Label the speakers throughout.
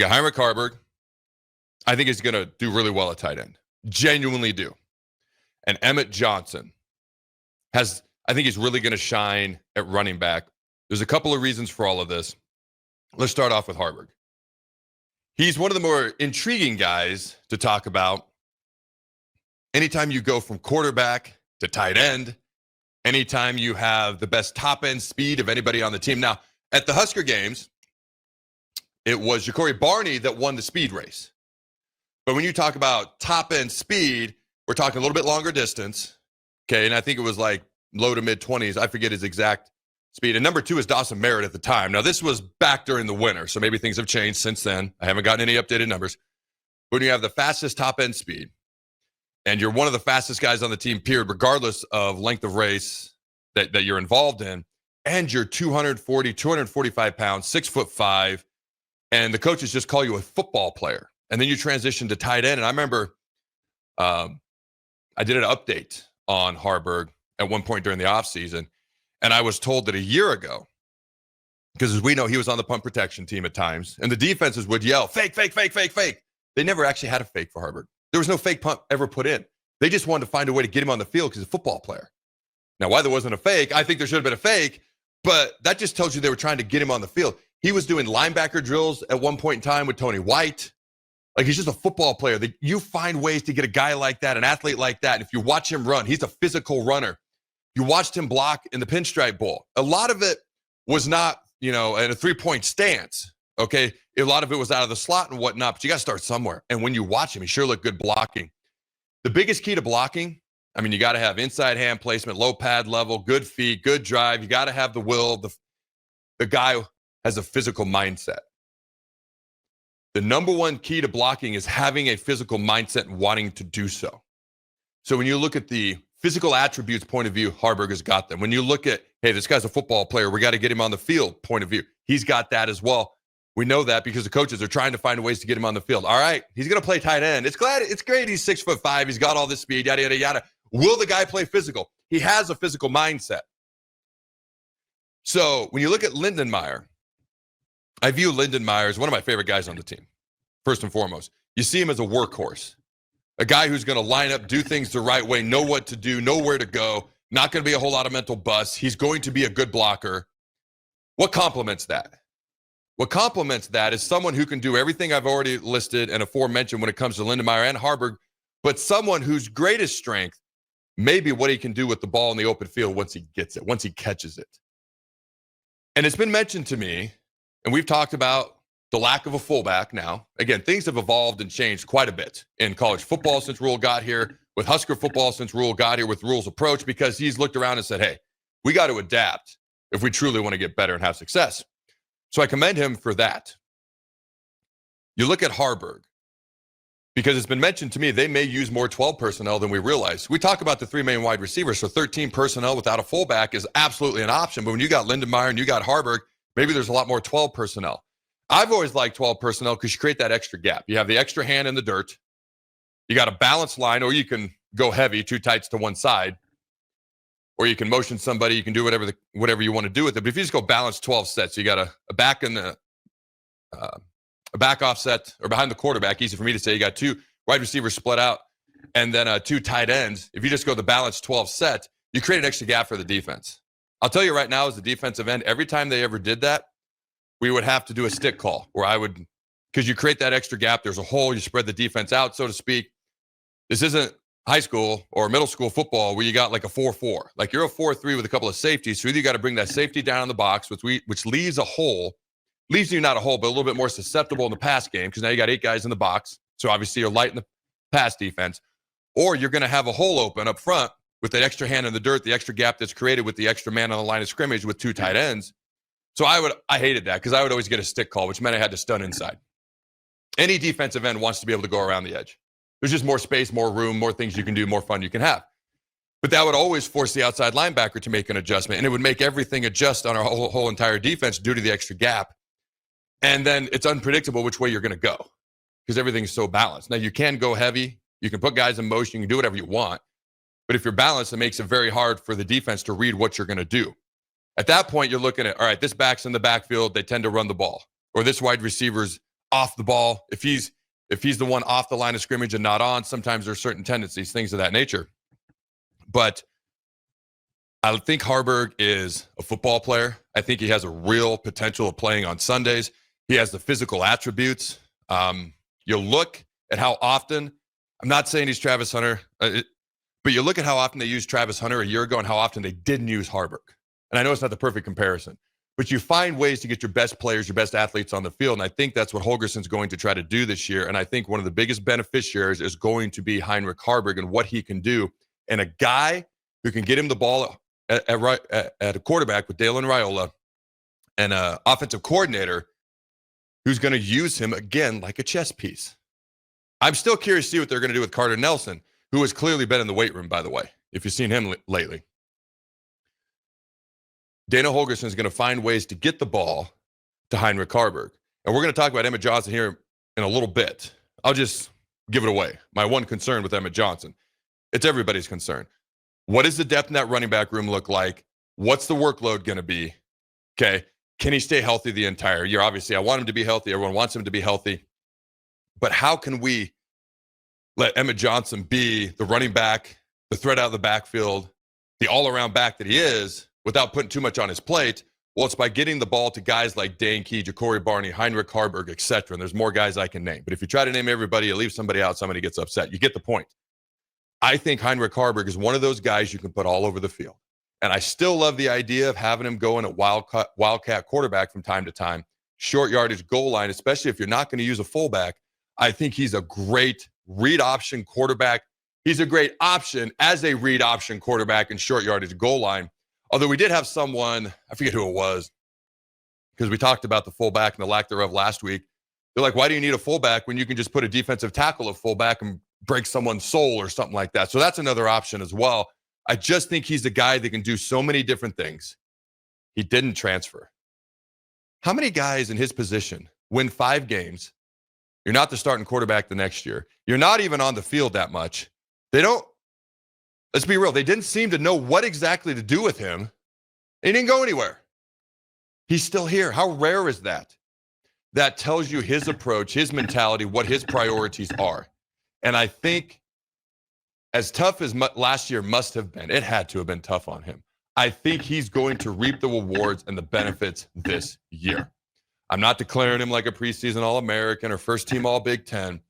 Speaker 1: We got Heinrich Haarberg. I think he's going to do really well at tight end. Genuinely do. And Emmett Johnson I think he's really going to shine at running back. There's a couple of reasons for all of this. Let's start off with Haarberg. He's one of the more intriguing guys to talk about. Anytime you go from quarterback to tight end, anytime you have the best top end speed of anybody on the team. Now, at the Husker games, it was Ja'Cory Barney that won the speed race. But when you talk about top end speed, we're talking a little bit longer distance. Okay, and I think it was like low to mid 20s. I forget his exact speed. And number 2 is Dawson Merritt at the time. Now, this was back during the winter, so maybe things have changed since then. I haven't gotten any updated numbers. When you have the fastest top end speed, and you're one of the fastest guys on the team, period, regardless of length of race that you're involved in, and you're 240, 245 pounds, 6'5", and the coaches just call you a football player. And then you transition to tight end. And I remember I did an update on Haarberg at one point during the offseason, and I was told that a year ago, because as we know, he was on the punt protection team at times, and the defenses would yell, fake, fake, fake, fake, fake. They never actually had a fake for Haarberg. There was no fake punt ever put in. They just wanted to find a way to get him on the field because he's a football player. Now, why there wasn't a fake, I think there should have been a fake, but that just tells you they were trying to get him on the field. He was doing linebacker drills at one point in time with Tony White. Like, he's just a football player. You find ways to get a guy like that, an athlete like that, and if you watch him run, he's a physical runner. You watched him block in the Pinstripe Bowl. A lot of it was not, in a three-point stance, okay? A lot of it was out of the slot and whatnot, but you got to start somewhere. And when you watch him, he sure looked good blocking. The biggest key to blocking, you got to have inside hand placement, low pad level, good feet, good drive. You got to have the will. The guy has a physical mindset. The number one key to blocking is having a physical mindset and wanting to do so. So when you look at the physical attributes point of view, Haarberg has got them. When you look at, hey, this guy's a football player, we got to get him on the field point of view, he's got that as well. We know that because the coaches are trying to find ways to get him on the field. All right, he's going to play tight end. It's great he's 6'5", he's got all this speed, yada, yada, yada. Will the guy play physical? He has a physical mindset. So when you look at Lindenmeyer, I view Lindenmeyer as one of my favorite guys on the team, first and foremost. You see him as a workhorse, a guy who's going to line up, do things the right way, know what to do, know where to go, not going to be a whole lot of mental bust. He's going to be a good blocker. What complements that? What complements that is someone who can do everything I've already listed and aforementioned when it comes to Lindenmeyer and Haarberg, but someone whose greatest strength may be what he can do with the ball in the open field once he gets it, once he catches it. And it's been mentioned to me, and we've talked about the lack of a fullback now. Again, things have evolved and changed quite a bit in college football since Rule got here, with Husker football since Rule got here, with Rule's approach, because he's looked around and said, hey, we got to adapt if we truly want to get better and have success. So I commend him for that. You look at Haarberg, because it's been mentioned to me they may use more 12 personnel than we realize. We talk about the 3 main wide receivers, so 13 personnel without a fullback is absolutely an option. But when you got Lindenmeyer and you got Haarberg, maybe there's a lot more 12 personnel. I've always liked 12 personnel because you create that extra gap. You have the extra hand in the dirt. You got a balanced line, or you can go heavy, 2 tights to one side, or you can motion somebody. You can do whatever you want to do with it. But if you just go balance 12 sets, you got a back in the a back offset or behind the quarterback. Easy for me to say. You got 2 wide receivers split out, and then 2 tight ends. If you just go the balance 12 set, you create an extra gap for the defense. I'll tell you right now, as a defensive end, every time they ever did that, we would have to do a stick call where because you create that extra gap, there's a hole, you spread the defense out, so to speak. This isn't high school or middle school football where you got like a 4-4. Like, you're a 4-3 with a couple of safeties. So either you got to bring that safety down in the box, which leaves a hole, leaves you not a hole, but a little bit more susceptible in the pass game, because now you got 8 guys in the box. So obviously you're light in the pass defense. Or you're going to have a hole open up front with that extra hand in the dirt, the extra gap that's created with the extra man on the line of scrimmage with 2 tight ends. So I hated that, because I would always get a stick call, which meant I had to stun inside. Any defensive end wants to be able to go around the edge. There's just more space, more room, more things you can do, more fun you can have. But that would always force the outside linebacker to make an adjustment, and it would make everything adjust on our whole entire defense due to the extra gap. And then it's unpredictable which way you're going to go, because everything's so balanced. Now, you can go heavy. You can put guys in motion. You can do whatever you want. But if you're balanced, it makes it very hard for the defense to read what you're going to do. At that point, you're looking at, all right, this back's in the backfield. They tend to run the ball. Or this wide receiver's off the ball, if he's the one off the line of scrimmage and not on, sometimes there's certain tendencies, things of that nature. But I think Haarberg is a football player. I think he has a real potential of playing on Sundays. He has the physical attributes. You look at how often, I'm not saying he's Travis Hunter, but you look at how often they used Travis Hunter a year ago and how often they didn't use Haarberg. And I know it's not the perfect comparison, but you find ways to get your best players, your best athletes on the field. And I think that's what Holgerson's going to try to do this year. And I think one of the biggest beneficiaries is going to be Heinrich Haarberg and what he can do. And a guy who can get him the ball at a quarterback with Dalen Raiola and an offensive coordinator who's going to use him again like a chess piece. I'm still curious to see what they're going to do with Carter Nelson, who has clearly been in the weight room, by the way, if you've seen him lately. Dana Holgerson is going to find ways to get the ball to Heinrich Haarberg. And we're going to talk about Emmett Johnson here in a little bit. I'll just give it away. My one concern with Emmett Johnson. It's everybody's concern. What does the depth in that running back room look like? What's the workload going to be? Okay. Can he stay healthy the entire year? Obviously, I want him to be healthy. Everyone wants him to be healthy. But how can we let Emmett Johnson be the running back, the threat out of the backfield, the all-around back that he is, without putting too much on his plate? Well, it's by getting the ball to guys like Dane Key, Ja'Cory Barney, Heinrich Haarberg, etc. And there's more guys I can name. But if you try to name everybody, you leave somebody out, somebody gets upset. You get the point. I think Heinrich Haarberg is one of those guys you can put all over the field. And I still love the idea of having him go in at wildcat quarterback from time to time, short yardage goal line, especially if you're not going to use a fullback. I think he's a great read option quarterback. He's a great option as a read option quarterback in short yardage goal line. Although we did have someone, I forget who it was, because we talked about the fullback and the lack thereof last week. They're like, why do you need a fullback when you can just put a defensive tackle at fullback and break someone's soul or something like that? So that's another option as well. I just think he's a guy that can do so many different things. He didn't transfer. How many guys in his position win 5 games? You're not the starting quarterback the next year. You're not even on the field that much. Let's be real, they didn't seem to know what exactly to do with him. He didn't go anywhere. He's still here. How rare is that? That tells you his approach, his mentality, what his priorities are. And I think as tough as last year must have been, it had to have been tough on him. I think he's going to reap the rewards and the benefits this year. I'm not declaring him like a preseason All-American or first-team All-Big Ten,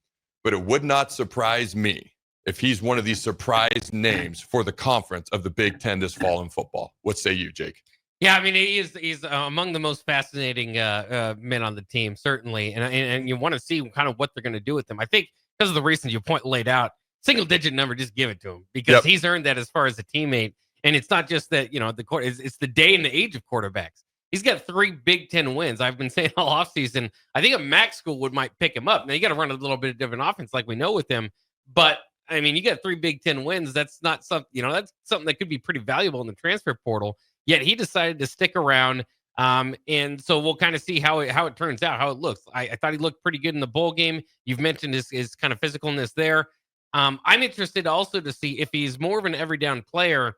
Speaker 1: but it would not surprise me if he's one of these surprise names for the conference of the Big Ten this fall in football. What say you, Jake?
Speaker 2: Yeah, I mean, he's among the most fascinating men on the team, certainly. And you want to see kind of what they're going to do with him. I think because of the reasons you laid out, single-digit number, just give it to him because he's earned that as far as a teammate. And it's not just that, it's the day and the age of quarterbacks. He's got 3 Big Ten wins. I've been saying all offseason, I think a MAC school might pick him up. Now, you got to run a little bit of different offense like we know with him. But, I mean, you got 3 Big Ten wins. That's not something, that's something that could be pretty valuable in the transfer portal. Yet he decided to stick around. And so we'll kind of see how it turns out, how it looks. I thought he looked pretty good in the bowl game. You've mentioned his kind of physicalness there. I'm interested also to see if he's more of an every down player.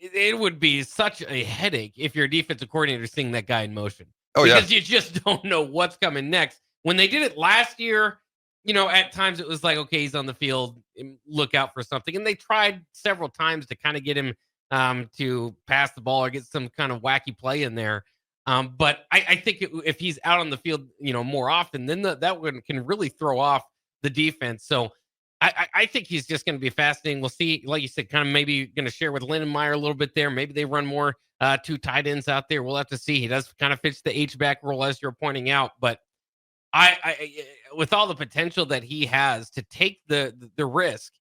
Speaker 2: It would be such a headache if you're a defensive coordinator seeing that guy in motion. Because you just don't know what's coming next. When they did it last year, at times it was like, okay, he's on the field, look out for something. And they tried several times to kind of get him to pass the ball or get some kind of wacky play in there. But I think if he's out on the field, more often, then that one can really throw off the defense. So I think he's just going to be fascinating. We'll see, like you said, kind of maybe going to share with Lindenmeyer a little bit there. Maybe they run more 2 tight ends out there. We'll have to see. He does kind of fits the H-back role, as you're pointing out. But I with all the potential that he has to take the risk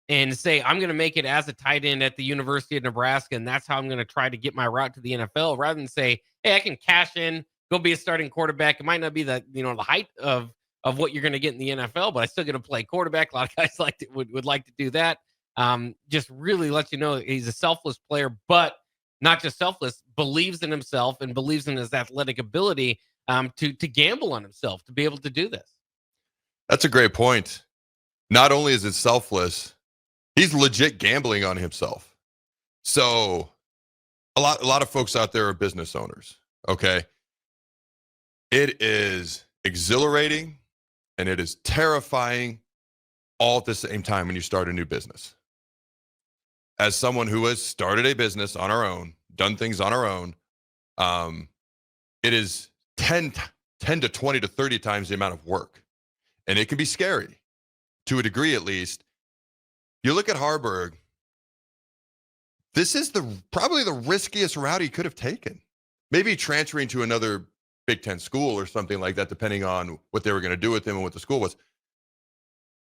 Speaker 2: and say, I'm going to make it as a tight end at the University of Nebraska, and that's how I'm going to try to get my route to the NFL, rather than say, hey, I can cash in, go be a starting quarterback. It might not be the height of what you're going to get in the NFL, but I still get to play quarterback. A lot of guys would like to do that. Just really lets you know he's a selfless player, but not just selfless, believes in himself and believes in his athletic ability to gamble on himself to be able to do this.
Speaker 1: That's a great point. Not only is it selfless, he's legit gambling on himself. So a lot of folks out there are business owners, okay? It is exhilarating and it is terrifying all at the same time when you start a new business. As someone who has started a business on our own, done things on our own, it is 10 to 20 to 30 times the amount of work. And it can be scary, to a degree at least. You look at Haarberg, this is probably the riskiest route he could have taken. Maybe transferring to another Big Ten school or something like that, depending on what they were going to do with him and what the school was.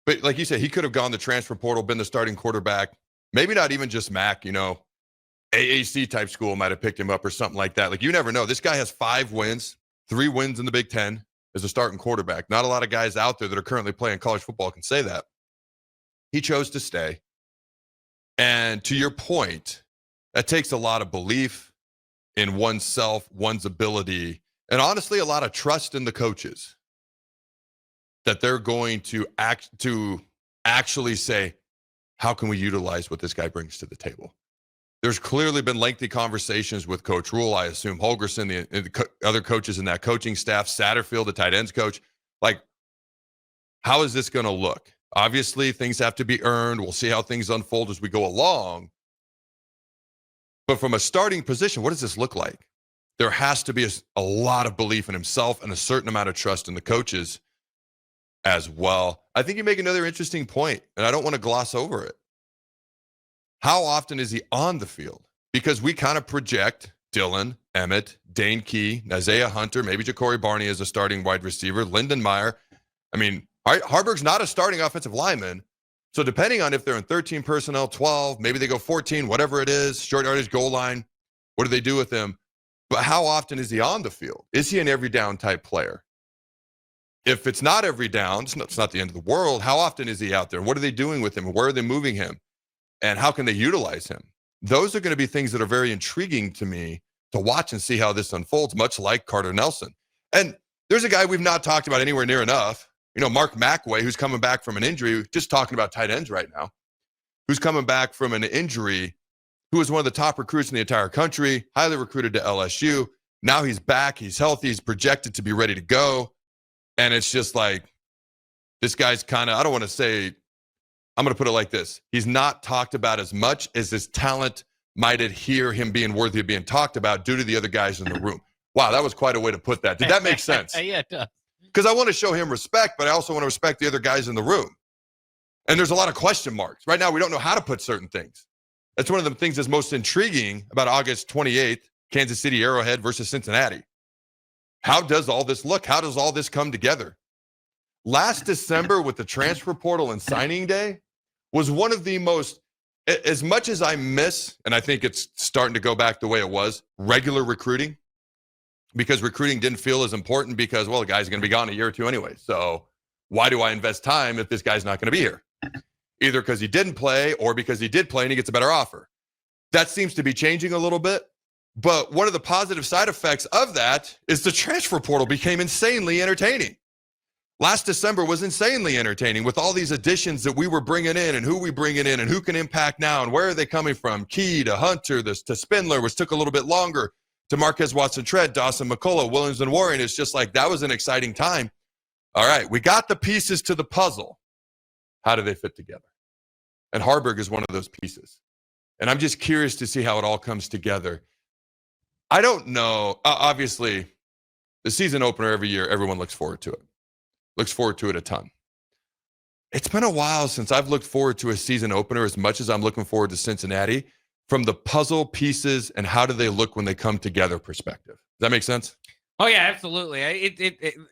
Speaker 1: But like you said, he could have gone the transfer portal, been the starting quarterback. Maybe not even just MAC, AAC type school might have picked him up or something like that. Like, you never know. This guy has 5 wins, 3 wins in the Big Ten as a starting quarterback. Not a lot of guys out there that are currently playing college football can say that. He chose to stay. And to your point, that takes a lot of belief in oneself, one's ability, and honestly, a lot of trust in the coaches that they're going to actually say, how can we utilize what this guy brings to the table? There's clearly been lengthy conversations with Coach Rule. I assume Holgerson, the other coaches in that coaching staff, Satterfield, the tight ends coach. Like, how is this going to look? Obviously, things have to be earned. We'll see how things unfold as we go along. But from a starting position, what does this look like? There has to be a lot of belief in himself and a certain amount of trust in the coaches as well. I think you make another interesting point, and I don't want to gloss over it. How often is he on the field? Because we kind of project Dylan, Emmett, Dane Key, Isaiah Hunter, maybe Ja'Cory Barney as a starting wide receiver, Lyndon Meyer. I mean, Haarberg's not a starting offensive lineman. So depending on if they're in 13 personnel, 12, maybe they go 14, whatever it is, short yardage, goal line, what do they do with him? But how often is he on the field? Is he an every down type player? If it's not every down, it's not the end of the world. How often is he out there? What are they doing with him? Where are they moving him? And how can they utilize him? Those are going to be things that are very intriguing to me to watch and see how this unfolds, much like Carter Nelson. And there's a guy we've not talked about anywhere near enough. Mark McWay, who's coming back from an injury, just talking about tight ends right now, who's coming back from an injury, who was one of the top recruits in the entire country, highly recruited to LSU. Now he's back. He's healthy. He's projected to be ready to go. And it's just like, this guy's kind of, I don't want to say, I'm going to put it like this. He's not talked about as much as his talent might adhere him being worthy of being talked about due to the other guys in the room. Wow, that was quite a way to put that. Did that make sense?
Speaker 2: Yeah, it does.
Speaker 1: Because I want to show him respect, but I also want to respect the other guys in the room. And there's a lot of question marks. Right now, we don't know how to put certain things. That's one of the things that's most intriguing about August 28th, Kansas City Arrowhead versus Cincinnati. How does all this look? How does all this come together? Last December with the transfer portal and signing day was one of the most, as much as I miss, and I think it's starting to go back the way it was, regular recruiting, because recruiting didn't feel as important because, well, the guy's going to be gone a year or two anyway. So why do I invest time if this guy's not going to be here? Either because he didn't play or because he did play and he gets a better offer. That seems to be changing a little bit. But one of the positive side effects of that is the transfer portal became insanely entertaining. Last December was insanely entertaining with all these additions that we were bringing in and who we bringing in and who can impact now and where are they coming from? Key to Hunter, to Spindler, which took a little bit longer, to Marquez Watson-Tread, Dawson McCullough, Williams and Warren. It's just like, that was an exciting time. All right, we got the pieces to the puzzle. How do they fit together? And Haarberg is one of those pieces. And I'm just curious to see how it all comes together. I don't know. Obviously, the season opener every year, everyone looks forward to it. Looks forward to it a ton. It's been a while since I've looked forward to a season opener as much as I'm looking forward to Cincinnati from the puzzle pieces and how do they look when they come together perspective. Does that make sense?
Speaker 2: Oh, yeah, absolutely.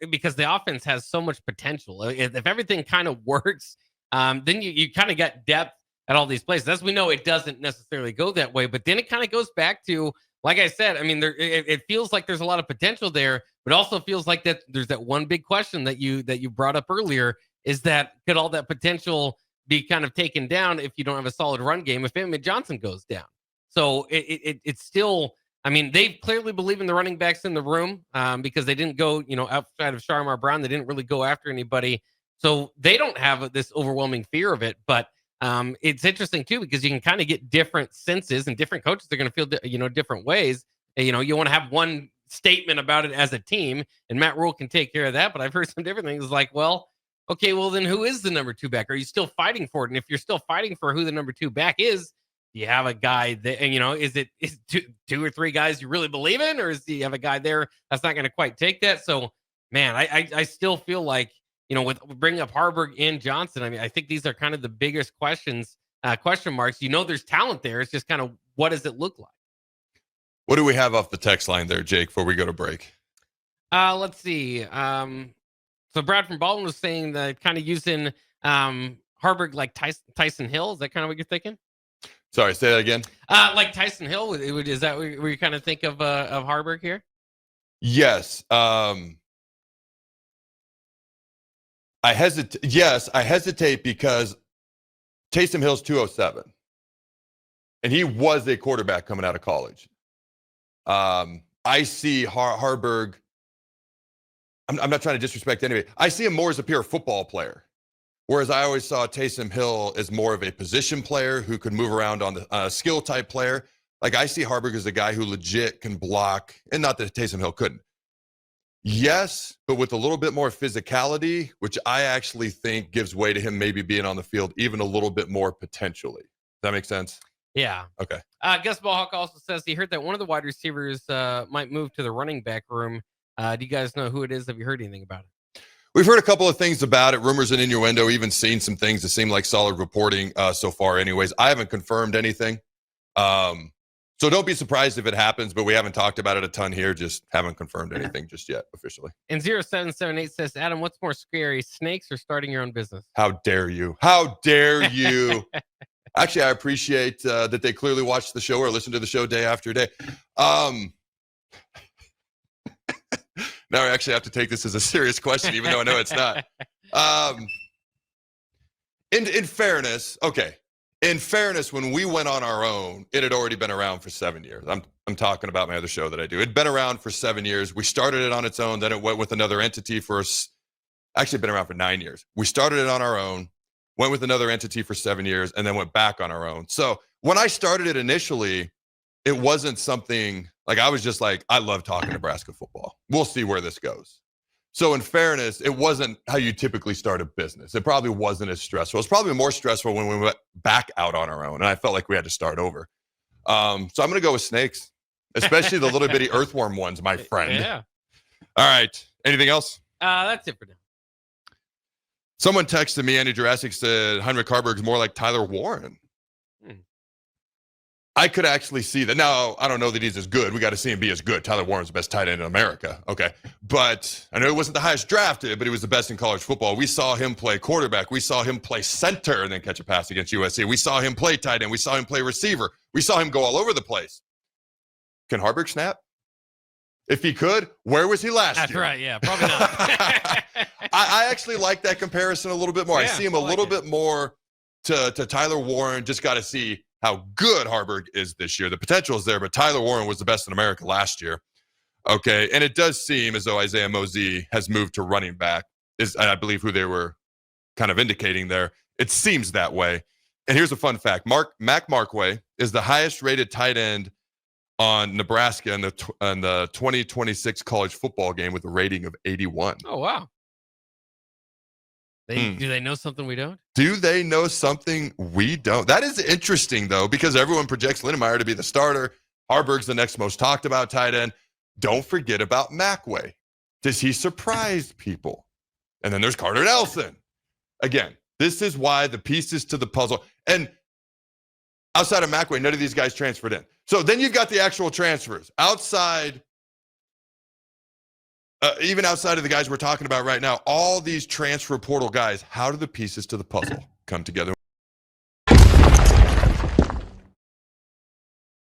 Speaker 2: Because the offense has so much potential. If everything kind of works, then you kind of got depth at all these places. As we know, it doesn't necessarily go that way. But then it kind of goes back to, like I said, I mean, it feels like there's a lot of potential there, but also feels like that there's that one big question that you brought up earlier, is that could all that potential be kind of taken down if you don't have a solid run game if Emmett Johnson goes down? So it's still, I mean, they clearly believe in the running backs in the room because they didn't go, outside of Sharmar Brown. They didn't really go after anybody. So they don't have this overwhelming fear of it. But it's interesting, too, because you can kind of get different senses and different coaches are going to feel, different ways. You want to have one statement about it as a team, and Matt Rule can take care of that. But I've heard some different things like, well, okay, well then who is the number 2 back? Are you still fighting for it? And if you're still fighting for who the number 2 back is, do you have a guy that, and is two or three guys you really believe in, or do you have a guy there that's not going to quite take that? So, man, I still feel like, with bringing up Harberg and Johnson, I mean, I think these are kind of the biggest question marks. There's talent there. It's just kind of, what does it look like?
Speaker 1: What do we have off the text line there, Jake, before we go to break?
Speaker 2: Let's see. So Brad from Baldwin was saying that kind of using Harberg like Tyson Hill. Is that kind of what you're thinking?
Speaker 1: Sorry, say that again.
Speaker 2: Like Tyson Hill. Is that where you kind of think of Harberg here?
Speaker 1: Yes. I hesitate. Yes, I hesitate because Taysom Hill's 207, and he was a quarterback coming out of college. I see Harberg. I'm not trying to disrespect anybody. I see him more as a pure football player, whereas I always saw Taysom Hill as more of a position player who could move around on the skill type player. Like I see Harberg as a guy who legit can block, and not that Taysom Hill couldn't. Yes, but with a little bit more physicality, which I actually think gives way to him maybe being on the field even a little bit more potentially. Does that make sense?
Speaker 2: Yeah.
Speaker 1: Okay.
Speaker 2: Gus Ballhawk also says he heard that one of the wide receivers might move to the running back room. Do you guys know who it is? Have you heard anything about it?
Speaker 1: We've heard a couple of things about it, rumors and innuendo, even seen some things that seem like solid reporting so far anyways. I haven't confirmed anything. So don't be surprised if it happens, but we haven't talked about it a ton here. Just haven't confirmed anything just yet officially.
Speaker 2: And 0778 says, Adam, what's more scary, snakes or starting your own business?
Speaker 1: How dare you? How dare you? Actually, I appreciate that they clearly watch the show or listen to the show day after day. Now I actually have to take this as a serious question, even though I know it's not. In fairness, okay. In fairness, when we went on our own, it had already been around for 7 years. I'm talking about my other show that I do. It'd been around for 7 years. We started it on its own. Then it went with another entity actually been around for 9 years. We started it on our own, went with another entity for 7 years, and then went back on our own. So when I started it initially, it wasn't something like I was just like, I love talking Nebraska football. We'll see where this goes. So in fairness, it wasn't how you typically start a business. It probably wasn't as stressful. It's probably more stressful when we went back out on our own, and I felt like we had to start over. So I'm going to go with snakes, especially the little bitty earthworm ones, my friend.
Speaker 2: Yeah.
Speaker 1: All right. Anything else?
Speaker 2: That's it for now.
Speaker 1: Someone texted me, Andy Jurassic said, Heinrich Haarberg is more like Tyler Warren. I could actually see that. Now, I don't know that he's as good. We got to see him be as good. Tyler Warren's the best tight end in America. Okay. But I know he wasn't the highest drafted, but he was the best in college football. We saw him play quarterback. We saw him play center and then catch a pass against USC. We saw him play tight end. We saw him play receiver. We saw him go all over the place. Can Haarberg snap? If he could, where was he last year?
Speaker 2: That's right. Yeah, probably not.
Speaker 1: I actually like that comparison a little bit more.
Speaker 2: Yeah,
Speaker 1: I see him a little bit more to Tyler Warren. Just got to see how good Haarberg is this year. The potential is there, but Tyler Warren was the best in America last year. Okay, and it does seem as though Isaiah Mosey has moved to running back, is I believe who they were kind of indicating there. It seems that way. And here's a fun fact. Mac Markway is the highest rated tight end on Nebraska in the 2026 college football game with a rating of 81.
Speaker 2: Oh, wow. Do they know something we don't?
Speaker 1: Do they know something we don't? That is interesting, though, because everyone projects Lindenmeyer to be the starter. Haarberg's the next most talked about tight end. Don't forget about Macway. Does he surprise people? And then there's Carter Nelson. Again, this is why the pieces to the puzzle. And outside of Macway, none of these guys transferred in. So then you've got the actual transfers. Even outside of the guys we're talking about right now, all these transfer portal guys, how do the pieces to the puzzle come together?